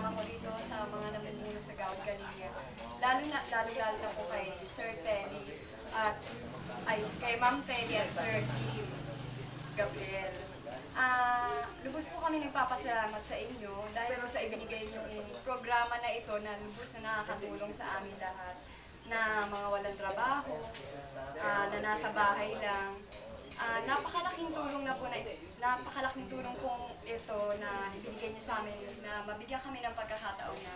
kasama ko dito sa mga namumuno sa Gawad Kalinga. Lalo na po kay Sir Telly at kay Ma'am Telly at Sir Kim Gabriel. Lubos po kami nagpapasalamat sa inyo dahil po sa ibinigay niyong programa na ito na lubos na nakakatulong sa amin lahat na mga walang trabaho, na nasa bahay lang. Napakalaking tulong na po napakalaking tulong pong ito na ibinigay niyo sa amin na mabigyan kami ng pagkakataon na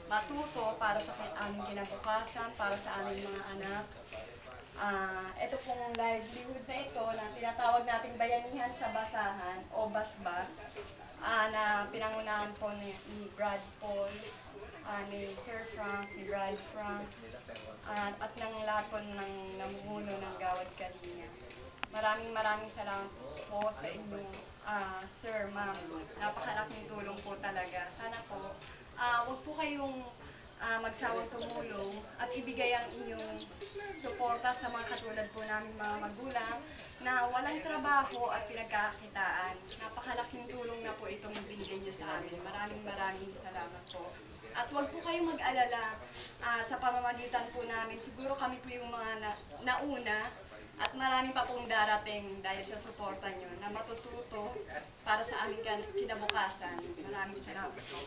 matuto para sa aming kinabukasan, para sa aming mga anak. Ito pong livelihood na ito na tinatawag nating bayanihan sa basahan o basbas na pinangunahan po ni Brad Paul, ni Sir Frank, ni Brad Frank, at ng lahat po ng namumuno ng Gawad Kalinga. Maraming salamat po sa inyong Sir, Ma'am. Napakalaking tulong po talaga. Sana po, wag po kayong magsawang tumulong at ibigay ang inyong suporta sa mga katulad po namin mga magulang na walang trabaho at pinagkakakitaan. Napakalaking tulong na po itong binigay niyo sa amin. Maraming salamat po. At huwag po kayong mag-alala sa pamamagitan po namin. Siguro kami po yung mga nauna at marami pa pong darating dahil sa suporta nyo na matututo para sa aming kinabukasan. Maraming salamat po.